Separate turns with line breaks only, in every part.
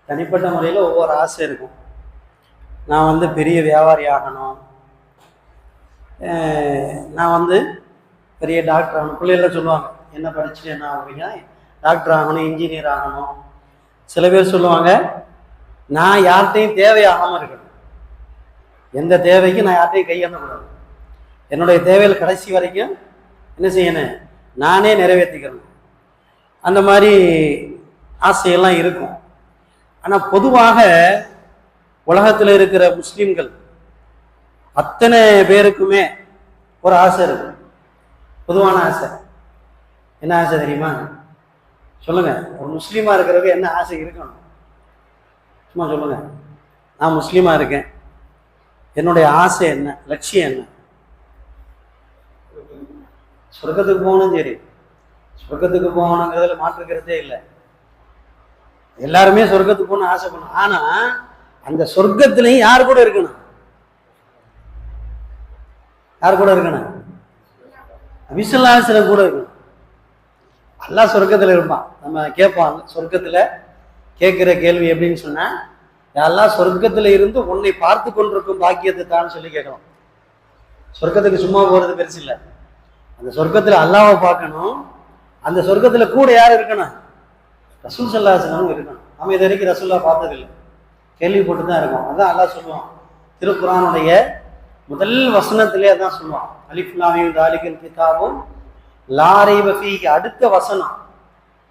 தனிப்பட்ட முறையில் ஒவ்வொரு ஆசை இருக்கும். நான் வந்து பெரிய வியாபாரி ஆகணும், நான் வந்து பெரிய டாக்டர் ஆகணும். பிள்ளைகள்லாம் சொல்லுவாங்க, என்ன படிச்சுட்டு என்ன ஆகுறீங்க, டாக்டர் ஆகணும், இன்ஜினியர் ஆகணும். சில பேர் சொல்லுவாங்க, நான் யார்கிட்டையும் தேவையாகாமல் இருக்கணும், எந்த தேவைக்கும் நான் யார்கிட்டையும் கையெண்ணக்கூடாது, என்னுடைய தேவைகள் கடைசி வரைக்கும் என்ன செய்யணும், நானே நிறைவேற்றிக்கிறேன். அந்த மாதிரி ஆசையெல்லாம் இருக்கும். ஆனால் பொதுவாக உலகத்தில் இருக்கிற முஸ்லீம்கள் அத்தனை பேருக்குமே ஒரு ஆசை இருக்கு, பொதுவான ஆசை. என்ன ஆசை தெரியுமா? சொல்லுங்க, ஒரு முஸ்லீமா இருக்கிறவங்க என்ன ஆசை இருக்கணும்? சும்மா சொல்லுங்க. நான் முஸ்லீமா இருக்கேன், என்னுடைய ஆசை என்ன, லட்சியம் என்ன? சொர்க்கத்துக்கு போகணும். சரி, சொர்க்கத்துக்கு போகணுங்கிறதுல மாற்றுக்கிறதே இல்லை. எல்லாருமே சொர்க்கத்துக்கு போகணும்னு ஆசைப்படணும். ஆனா அந்த சொர்க்கத்திலையும் யார் கூட இருக்கணும்? யார் கூட இருக்கணும்? நபிஸல்லல்லாஹு கூட இருக்கணும். அல்லாஹ் சொர்க்கத்துல இருப்பான். நம்ம கேட்பாங்க, சொர்க்கத்துல கேட்கிற கேள்வி எப்படின்னு சொன்னா, அல்லாஹ் சொர்க்கத்துல இருந்து உன்னை பார்த்து கொண்டிருக்கும் பாக்கியத்தை தான் சொல்லி கேட்கணும். சொர்க்கத்துக்கு சும்மா போறது பெருசு இல்லை. அந்த சொர்க்கத்துல அல்லாஹ்வை பார்க்கணும். அந்த சொர்க்கத்துல கூட யார் இருக்கணும்? ரசூல் ஸல்லல்லாஹு அலைஹி வஸல்லம் இருக்கணும். நம்ம இது வரைக்கும் ரசூல்லா பார்த்ததில்லை, கேள்விப்பட்டு தான் இருக்கோம். அதான் அல்லாஹ் சொல்லுவான், திருக்குர்ஆனுடைய முதல் வசனத்திலே அதான் சொல்லுவான், அலிஃப் லாம் மீம் தாலிகல் கிதாபும் லா ரைப ஃபீஹி. அடுத்த வசனம்,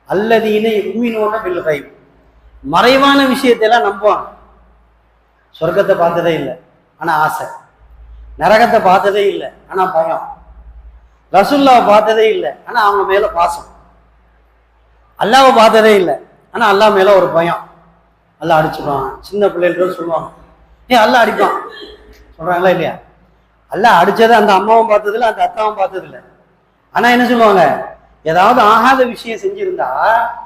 அல்லதீன யுமினூன பில் கைப். மறைவான விஷயத்தை எல்லாம் நம்புவாங்க. சொர்க்கத்தை பார்த்ததே இல்லை ஆனா ஆசை, நரகத்தை பார்த்ததே இல்லை ஆனா பயம், ரசூலுல்லாஹ் பார்த்ததே இல்லை ஆனா அவங்க மேல பாசம், அல்லாஹ்வை பார்த்ததே இல்லை ஆனா அல்லாஹ் மேல ஒரு பயம். அல்லாஹ் அடிச்சுடுவான். சின்ன பிள்ளைகள் சொல்லுவாங்க, அல்லாஹ் அடிப்பான் சொல்றாங்களா இல்லையா? அல்லாஹ் அடிச்சதை அந்த அம்மாவும் பார்த்ததில்லை, அந்த அத்தாவும் பார்த்ததில்லை. ஆனா என்ன சொல்லுவாங்க, ஏதாவது ஆகாத விஷயம் செஞ்சிருந்தா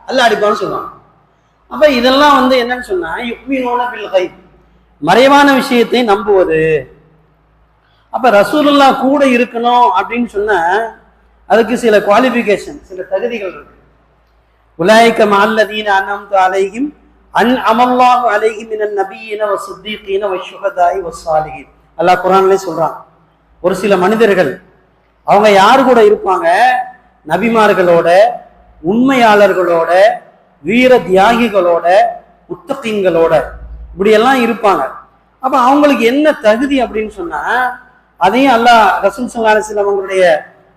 அல்லாஹ் அடிப்பான்னு சொல்லுவாங்க. அப்ப இதெல்லாம் வந்து என்னன்னு சொன்னா, யுக்மினூன பில் கைப், மறைவான விஷயத்தை நம்புவது. அப்ப ரசூலுல்லாஹ் கூட இருக்கணும் அப்படின்னு சொன்னா அதுக்கு சில குவாலிஃபிகேஷன், சில தகுதிகள் இருக்கு. உலாயிக மஅல்லதீன அன்அம்து அலைஹிம் அன்அமல்லாஹு அலைஹிம் மினன் நபிய்யின வஸ்ஸித்தீகீன வஷ்ஷுஹதாஇ வஸ்ஸாலிஹீன். அல்லாஹ் குர்ஆன்லயே சொல்றான், ஒரு சில மனிதர்கள் அவங்க யாரு கூட இருப்பாங்க? நபிமார்களோட, உண்மையாளர்களோட, வீர தியாகிகளோட, முத்தகீன்களோட, இப்படியெல்லாம் இருப்பாங்க. அப்ப அவங்களுக்கு என்ன தகுதி அப்படின்னு சொன்னா அதையும் அல்லாஹ் ரசூல் ஸல்லல்லாஹு அலைஹி வஸல்லம் அவங்களுடைய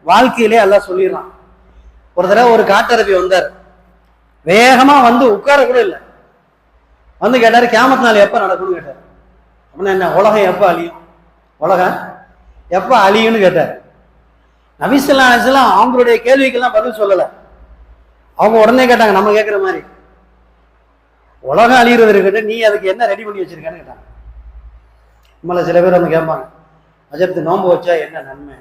வாழ்க்கையிலே அல்லாஹ் சொல்லிடுறான். ஒரு தடவை ஒரு காட்டரபி வந்தார், வேகமா வந்து உட்கார கூட இல்லை, வந்து கேட்டாரு, கியாமத் நாள் எப்ப நடக்கும்னு கேட்டார். அப்படின்னா என்ன, உலகம் எப்ப அழியும், உலகம் எப்ப அழியும்னு கேட்டார். நபி ஸல்லல்லாஹு அலைஹி வஸல்லம் அவங்களுடைய கேள்விக்கெல்லாம் பதில் சொல்லல. அவங்க உடனே கேட்டாங்க, நம்ம கேட்கிற மாதிரி, உலகம் அழிகிறது இருக்கட்டும், நீ அதுக்கு என்ன ரெடி பண்ணி வச்சிருக்கேன்னு கேட்டாங்க. நம்மள சில பேர் வந்து கேட்பாங்க, அஜர்த்து நோன்பு வச்சா என்ன நன்மை?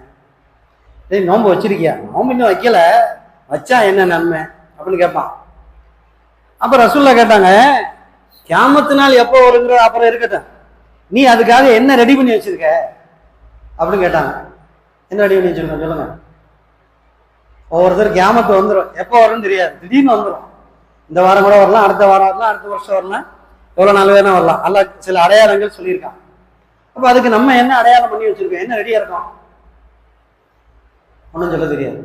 நோன்பு வச்சிருக்கியா? நோன்பு இன்னும் வைக்கல, வச்சா என்ன நன்மை அப்படின்னு கேட்பான். அப்ப ரசூலுல்லாஹ் கேட்டாங்க, கியாமத்து நாள் எப்போ வருங்கிற அப்புறம் இருக்கட்டும், நீ அதுக்காக என்ன ரெடி பண்ணி வச்சிருக்க அப்படின்னு கேட்டாங்க. என்ன ரெடி பண்ணி வச்சிருக்க சொல்லுங்க. ஒவ்வொருத்தர் கியாமத்து வந்துடும், எப்போ வரும்னு தெரியாது, திடீர்னு வந்துடும். இந்த வாரம் கூட வரலாம், அடுத்த வாரம் வரலாம், அடுத்த வருஷம் வரலாம், எவ்வளவு நாள் வேணா வரலாம். அல்லாஹ் சில அடையாளங்கள் சொல்லியிருக்கான். அப்ப அதுக்கு நம்ம என்ன அடையாளம் பண்ணி வச்சிருக்கோம், என்ன ரெடியா இருக்கோம்? ஒன்றும் சொல்ல தெரியாது.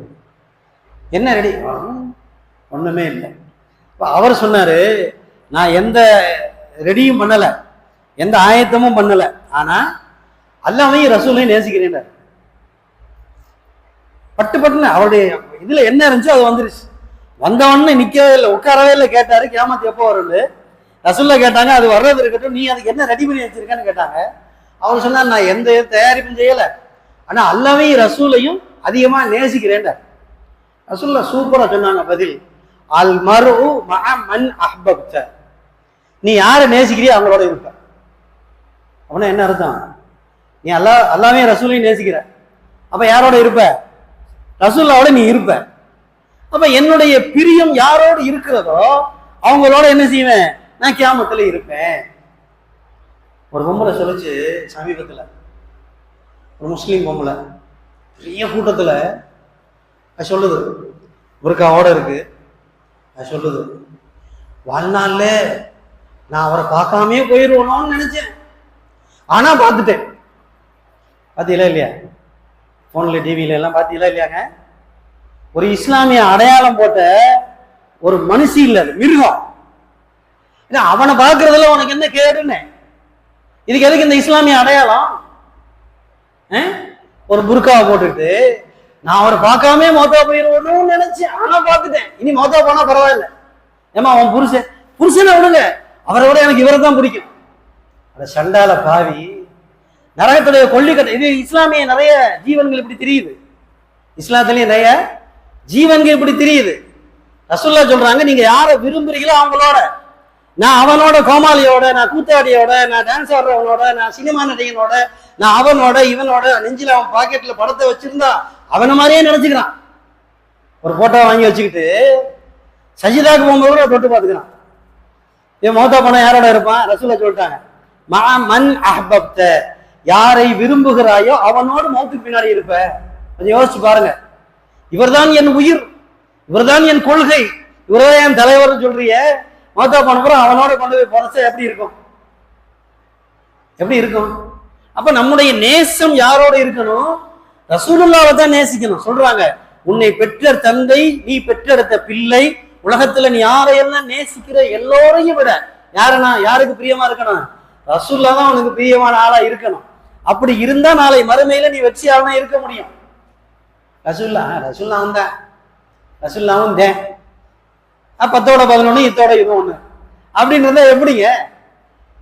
என்ன ரெடி? ஒண்ணுமே இல்லை. இப்ப அவர் சொன்னாரு, நான் எந்த ரெடியும் பண்ணல, எந்த ஆயத்தமும் பண்ணல, ஆனா அல்லாஹ்வையும் ரசூலையும் நேசிக்கிறேன். பட்டு பட்டுன்னு அவருடைய இதுல என்ன இருந்துச்சோ அது வந்துருச்சு. வந்தவொன்னு நிக்கவே இல்லை, உட்காரவே இல்லை. கேட்டாரு, கியாமத் எப்போ வரும்னு ரசூலுல்லாஹ் கேட்டாங்க. அது வர்றது இருக்கட்டும், நீ அதுக்கு என்ன ரெடி பண்ணி வச்சிருக்கேன்னு கேட்டாங்க. அவர் சொன்னார், நான் எந்த தயாரிப்பும் செய்யல, ஆனா அல்லாஹ்வையும் ரசூலையும் அதிகமா நேசிக்கிறேன். ரசூலுல்லாஹ் சூப்பரா சொன்னாங்க பதில், அல் மர்உ மஅ மன் அஹ்பப்த. நீ யாரை நேசிக்கிறியோ அவங்களோட இருப்ப. அப்படின்னா என்ன அர்த்தம்? நீ அல்லாஹ்வையும் ரசூலையும் நேசிக்கிற, அப்ப யாரோட இருப்ப? ரசூலுல்லாஹ்வோட நீ இருப்ப. அப்ப என்னுடைய பிரியம் யாரோடு இருக்கிறதோ அவங்களோட என்ன செய்வேன், நான் கியாமத்துல இருப்பேன். ஒரு பொம்பளை சொல்லுச்சு சமீபத்துல, ஒரு முஸ்லீம் பொம்பளை பெரிய கூட்டத்துல சொல்லுது, புர்காவோட இருக்கு, சொல்லுது, வாழ்நாள்ல நான் அவரை பார்க்காமே போயிடுவோன்னு நினைச்சேன், ஆனா பார்த்துட்டேன். பார்த்தீங்களா இல்லையா? போன்ல டிவியில எல்லாம் பார்த்தீங்களா இல்லையாங்க? ஒரு இஸ்லாமிய அடையாளம் போட்ட ஒரு மனுஷி இல்ல, அது மிருகம். அவனை பார்க்கறதுல உனக்கு என்ன கேடுன்னு? இதுக்கு எதுக்கு இந்த இஸ்லாமிய அடையாளம்? ஒரு புர்காவை போட்டுட்டு நான் அவரை பார்க்காம மௌத்தா போயிடுவோன்னு நினைச்சேன், ஆனா பார்த்துட்டேன். இனி மௌத்தா போனா பரவாயில்ல. ஏமா அவன் புருஷனை விடுங்க, அவரை விட எனக்கு இவரை தான் பிடிக்கும். அந்த சண்டால பாவி நரகத்துடைய கொல்லிக்கட்டை. இது இஸ்லாமிய நிறைய ஜீவன்கள் இப்படி தெரியுது, இஸ்லாத்திலேயே நிறைய ஜீவன்கள் இப்படி தெரியுது. ரசூலுல்லாஹ் சொல்றாங்க, நீங்க யாரை விரும்புறீங்களோ அவங்களோட, நான் அவனோட கோமாளியோட, நான் கூத்தாடியோட, நான் டான்ஸ் ஆடுறவனோட, நான் சினிமா நடிகனோட, நான் அவனோட இவனோட நெஞ்சில அவன் பாக்கெட்ல படத்தை வச்சிருந்தா அவனை மாதிரியே நினைச்சுக்கிறான். ஒரு போட்டோ வாங்கி வச்சுக்கிட்டு சஜிதாக்கு போகும்போது கூட தொட்டு பார்த்துக்கிறான். இவன் மௌத்தா போனா யாரோட இருப்பான்? ரசூலுல்லாஹ் சொல்லிட்டாங்க, மன் அஹ்பப்த, யாரை விரும்புகிறாயோ அவனோடு மௌத்துக்கு பின்னாடி இருப்ப. கொஞ்சம் யோசிச்சு பாருங்க. இவர்தான் என் உயிர், இவர்தான் என் கொள்கை, இவர்தான் என் தலைவர் சொல்றிய, மௌத்தா போனப்புறம் அவனோட கொண்டு போய் பொறச்சா எப்படி இருக்கும்? எப்படி இருக்கும்? அப்ப நம்முடைய நேசம் யாரோட இருக்கணும்? ரசூலுல்லாஹ்வை தான் நேசிக்கணும். சொல்றாங்க, உன்னை பெற்ற தந்தை, நீ பெற்றெடுத்த பிள்ளை, உலகத்துல நீ யாரையெல்லாம் நேசிக்கிற எல்லோரையும் விட யாருக்கு பிரியமா இருக்கணும்? ரசூலுல்லாஹ் தான் உனக்கு பிரியமான ஆளா இருக்கணும். அப்படி இருந்தா நாளை மறுமையில நீ வெற்றியாளனா இருக்க முடியும். ரசூலுல்லாஹ் வந்தேன், ரசூலுல்லாஹ்வும் தேன், 10ஓட 11 இத்தோட இது ஒண்ணு அப்படின்றத எப்படிங்க?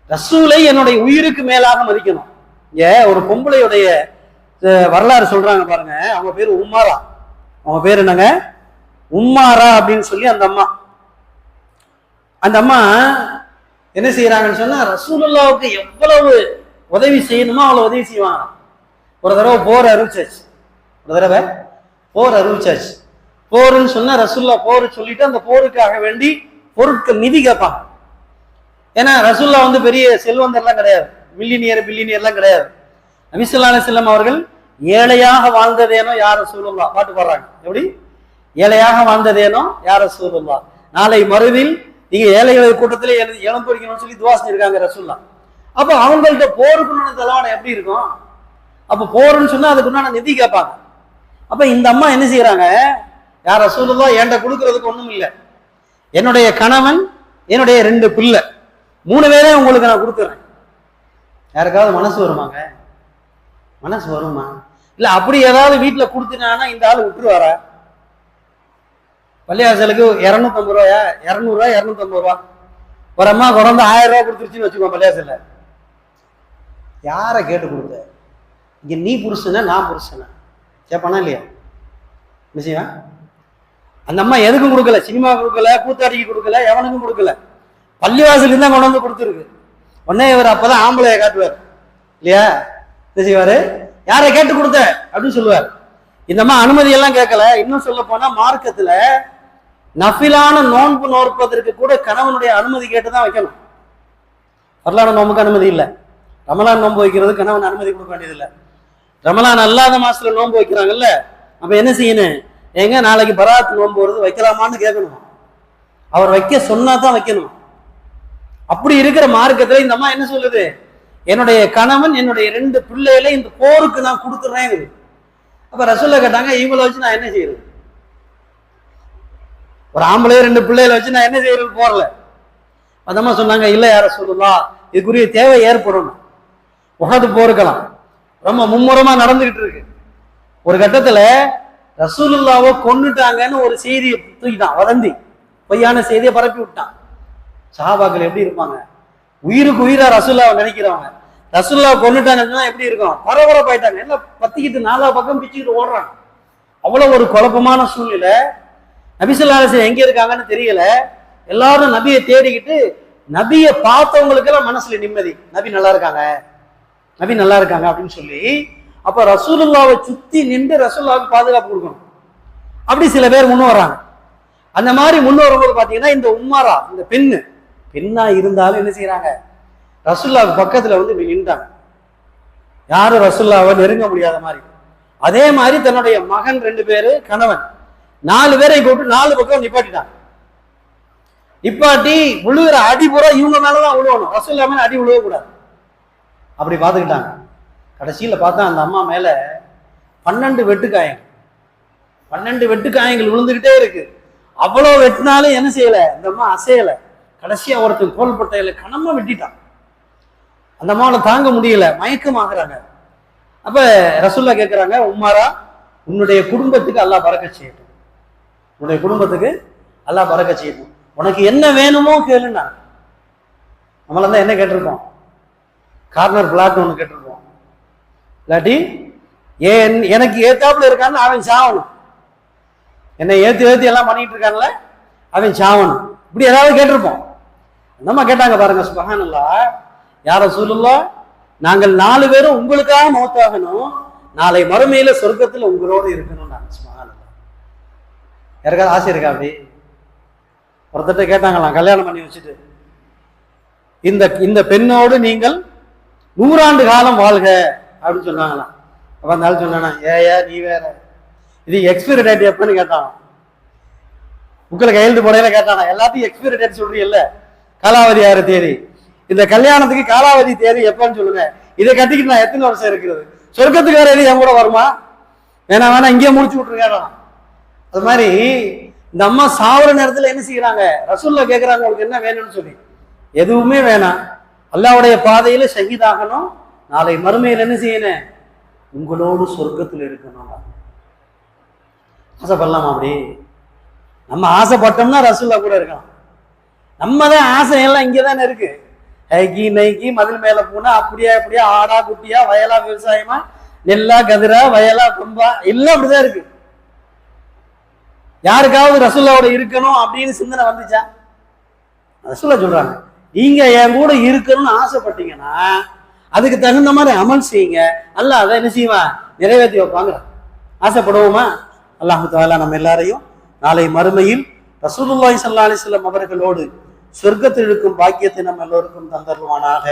ரசூலை என்னுடைய உயிருக்கு மேலாக மதிக்கணும். இங்க ஒரு பொம்பளையுடைய வரலாறு சொல்றாங்க பாருங்க. அவங்க பேரு உம்மாரா. அவங்க பேர் என்னங்க? உம்மாரா அப்படின்னு சொல்லி அந்த அம்மா என்ன செய்யறாங்கன்னு சொன்னா, ரசூலுல்லாஹ்வுக்கு எவ்வளவு உதவி செய்யணுமோ அவ்வளவு உதவி செய்வாங்க. ஒரு தடவை போர் அறிவிச்சாச்சு. போருன்னு சொன்னா ரசூலுல்லாஹ் போர் சொல்லிட்டு அந்த போருக்காக வேண்டி பொருட்கள் நிதி கேட்பாங்க. ஏன்னா ரசூலுல்லாஹ் பெரிய செல்வந்தர்லாம் கிடையாது, பில்லியனியர்லாம் கிடையாது. நபி ஸல்லல்லாஹு அலைஹி வஸல்லம் அவர்கள் ஏழையாக வாழ்ந்ததேனோ யார் ரசூலுல்லாஹ் பாட்டு பாடுறாங்க. எப்படி ஏழையாக வாழ்ந்ததேனோ யார் ரசூலுல்லாஹ், நாளை மறுவில் நீங்க ஏழைகள் கூட்டத்திலே எழும்பொறிக்கணும்னு சொல்லி துவா செஞ்சிருக்காங்க ரசூலுல்லாஹ். அப்ப அவங்கள்ட்ட போருக்குன்னு தலைவாடை எப்படி இருக்கும்? அப்ப போருன்னு சொன்னா அதுக்குண்டான நிதி கேட்பாங்க. அப்ப இந்த அம்மா என்ன செய்யறாங்க, யார் ரசூலுல்லாஹ் என்கிட்ட கொடுக்கறதுக்கு ஒண்ணும் இல்லை, என்னுடைய கணவன், என்னுடைய 2 பிள்ளை, 3 பேரே உங்களுக்கு நான் கொடுத்துறேன். யாருக்காவது மனசு வருமாங்க? மனசு வருமா? இல்ல அப்படி ஏதாவது வீட்டுல கொடுத்துட்டானா இந்த ஆள் விட்டுருவாரா? பள்ளிவாசலுக்கு 250 ரூபாயா, 200 ரூபாய், 250 ரூபா, ஒரு அம்மா குறைந்த 1000 ரூபாய் கொடுத்துருச்சுன்னு வச்சுக்கோ பள்ளிவாசல்ல. யாரை கேட்டு கொடுத்த? இங்க நீ புருஷனா நான் புருஷனா கேட்பானா இல்லையா? என்ன செய்வான்? அந்த அம்மா எதுக்கும் கொடுக்கல, சினிமா கொடுக்கல, கூத்தாடிக்கு கொடுக்கல, எவனுக்கும் கொடுக்கல, பள்ளிவாசலுக்கு தான் கொண்டு வந்து கொடுத்துருக்கு. உடனே இவர் அப்பதான் ஆம்பளைய காட்டுவார் இல்லையா? என்ன செய்வாரு? யாரை கேட்டு கொடுத்த அப்படின்னு சொல்லுவார். இந்த அம்மா அனுமதி எல்லாம் கேட்கல. இன்னும் சொல்ல போனா மார்க்கத்துல நஃபிலான நோன்பு நோற்பதற்கு கூட கணவனுடைய அனுமதி கேட்டுதான் வைக்கணும். வரலான நோம்புக்கு அனுமதி இல்லை. ரமலான் நோன்பு வைக்கிறது கணவன் அனுமதி கொடுக்க வேண்டியது இல்லை. ரமலான் அல்லாத மாசத்துல நோன்பு வைக்கிறாங்கல்ல, அப்ப என்ன செய்யணும்? எங்க நாளைக்கு பராத் நோன்பு வருது, வைக்கலாமான்னு கேட்கணும். அவர் வைக்க சொன்னா தான் வைக்கணும். அப்படி இருக்கிற மார்க்கத்துல இந்த அம்மா என்ன சொல்லுது? என்னுடைய கணவன், என்னுடைய 2 பிள்ளைகளை இந்த போருக்கு நான் கொடுத்துறேன். அப்ப ரசூலுல்லாஹ் கேட்டாங்க, இவங்களை வச்சு நான் என்ன செய்யறது? ஒரு ஆம்பளைய 2 பிள்ளைகளை வச்சு நான் என்ன செய்யறது போறல? அந்த அம்மா சொன்னாங்க, இல்ல யார ரசூலுல்லாஹ், இதுக்குரிய தேவை ஏற்படணும். உஹது போருக்கலாம் ரொம்ப மும்முரமா நடந்துகிட்டு இருக்கு. ஒரு கட்டத்துல ரசூலுல்லாஹ்வை கொன்னுட்டாங்கன்னு ஒரு செய்தியை தூக்கிட்டான், வதந்தி, பொய்யான செய்தியை பரப்பி விட்டான். சஹாபாக்கள் எப்படி இருப்பாங்க? உயிருக்கு உயிரா ரசூலுல்லாஹ்வை நினைக்கிறவங்க. ரசூலுல்லாஹ்வை கொன்னுட்டாங்கன்னா எப்படி இருக்கும்? பரபரப்பாயிட்டாங்க, எல்லாம் பத்திக்கிட்டு 4 பக்கம் பிச்சுக்கிட்டு ஓடுறாங்க. அவ்வளவு ஒரு குழப்பமான சூழ்நிலை. நபி ஸல்லல்லாஹு அலைஹி வஸல்லம் எங்க இருக்காங்கன்னு தெரியல. எல்லாரும் நபியை தேடிக்கிட்டு, நபியை பார்த்தவங்களுக்கு எல்லாம் மனசுல நிம்மதி, நபி நல்லா இருக்காங்க, நபி நல்லா இருக்காங்க அப்படின்னு சொல்லி. அப்ப ரசூலுல்லாஹ்வை சுத்தி நின்று ரசூலுல்லாஹ்வுக்கு பாதுகாப்பு கொடுக்கணும். அப்படி சில பேர் முன்ன வர்றாங்க. அந்த மாதிரி முன்ன வரும்போது பாத்தீங்கன்னா இந்த உம்மாரா, இந்த பெண்ணா இருந்தாலும் என்ன செய்யறாங்க? ரசூலுல்லாஹ்வுக்கு பக்கத்துல வந்து நின்றாங்க. யாரும் ரசூலுல்லாஹ்வை நெருங்க முடியாத மாதிரி. அதே மாதிரி தன்னுடைய மகன் 2 பேரு, கணவன் 4 பேரை கூப்பிட்டு 4 பக்கம் நிப்பாட்டிட்டாங்க. நிப்பாட்டி விழுகிற அடி பூரா இவங்க மேலதான் விழுவணும், ரசூலுல்லாஹ் மேல அடி விழுவக்கூடாது. அப்படி பார்த்துக்கிட்டாங்க. கடைசியில பார்த்தா அந்த அம்மா மேல 12 வெட்டுக்காயங்கள் 12 வெட்டுக்காயங்கள் விழுந்துகிட்டே இருக்கு. அவ்வளோ வெட்டினாலும் என்ன செய்யல, அந்த அம்மா அசையல. கடைசியா ஒருத்தன் தோள்பட்டையில கனமா வெட்டிட்டான். அந்த அம்மாவை தாங்க முடியல, மயக்கமாகறாங்க. அப்ப ரசூலுல்லாஹ் கேட்கிறாங்க, உம்மாரா, உன்னுடைய குடும்பத்துக்கு அல்லாஹ் பரக்கத் செய்யட்டும், உன்னுடைய குடும்பத்துக்கு அல்லாஹ் பரக்கத் செய்யட்டும், உனக்கு என்ன வேணுமோ கேளுன்னா. நம்மள தான் என்ன கேட்டிருப்போம், கார்னர் பிளாட் ஒன்று கேட்டிருப்போம். இல்லாட்டி எனக்கு ஏத்தாப்புல இருக்கான்னு அவன் சாவணும், என்னை ஏத்தி ஏத்தி எல்லாம் பண்ணிட்டு இருக்கான்ல அவன் சாவணும், இப்படி ஏதாவது கேட்டிருப்போம். நம்ம கேட்டாங்க பாருங்க, சுப்ஹானல்லாஹ், யா ரசூலுல்லாஹ், நாங்கள் 4 பேரும் உங்களுக்காக மௌத்தாகணும், நாளை மறுமையில சொர்க்கத்துல உங்களோடு இருக்கணும். சுப்ஹானல்லாஹ், யாருக்காவது ஆசை இருக்கா? அப்படி ஒருத்தட்ட கேட்டாங்களாம், கல்யாணம் பண்ணி வச்சுட்டு, இந்த பெண்ணோடு நீங்கள் 100 ஆண்டு காலம் வாழ்க அப்படின்னு சொன்னாங்களாம். அப்ப அந்த ஆள் சொன்னானா, ஏயா நீ வேற, இது எக்ஸ்பைரி டேட் எப்பன்னு கேட்டான். புக்கில் கையெழுத்து போடையில கேட்டானா, எல்லாத்தையும் எக்ஸ்பைரி டேட் சொல்றீங்கல்ல, காலாவதி ஆகிற தேதி, இந்த கல்யாணத்துக்கு காலாவதி தேதி எப்பன்னு சொல்லுங்க, இதை கட்டிக்கிட்டு நான் எத்தனை வருஷம் இருக்கிறது, சொர்க்கத்துக்கு வேற எது என் கூட வருமா, வேணா இங்கேயே முடிச்சு விட்டுருக்காராம். அது மாதிரி இந்த அம்மா சாவர நேரத்துல என்ன செய்யறாங்க, ரசூலுல்லாஹ் கேட்கிறாங்க, உங்களுக்கு என்ன வேணும்னு சொல்லி. எதுவுமே வேணாம், அல்லாஹ்வுடைய பாதையில ஷஹீதாகணும், நாளை மறுமையில் என்ன செய்யணும், உங்களோடு சொர்க்கத்தில் இருக்கணும். ஆசைப்படலாமா? அப்படி நம்ம ஆசைப்பட்டோம்னா ரசூலுல்லாஹ் கூட இருக்கலாம். நம்ம தான் ஆசையெல்லாம் இங்கே தானே இருக்கு, ஹைக்கி நைக்கி மதில் மேல போனா அப்படியா இப்படியா, ஆடா குட்டியா, வயலா விவசாயமா, நெல்லா கதிரா, வயலா கொம்பா, எல்லாம் அப்படிதான் இருக்கு. யாருக்காவது ரசூலுல்லாஹ்வோட இருக்கணும் அப்படின்னு சிந்தனை வந்துச்சா? ரசூலுல்லாஹ் சொல்றாங்க, நீங்க என் கூட இருக்கணும்னு ஆசைப்பட்டீங்கன்னா அதுக்கு தகுந்த மாதிரி அமல் செய்யுங்க, அல்லாஹ் அதை என்ன செய்வான், நிறைவேற்றி வைப்பாங்க. ஆசைப்படுவோமா? அல்லாஹ் தஆலா நம்ம எல்லாரையும் நாளை மறுமையில் ரசூலுல்லாஹி ஸல்லல்லாஹு அலைஹி வஸல்லம் அவர்களோடு சொர்க்கத்தில் இருக்கும் பாக்கியத்தை நம்ம எல்லோருக்கும் தந்தருவானாக.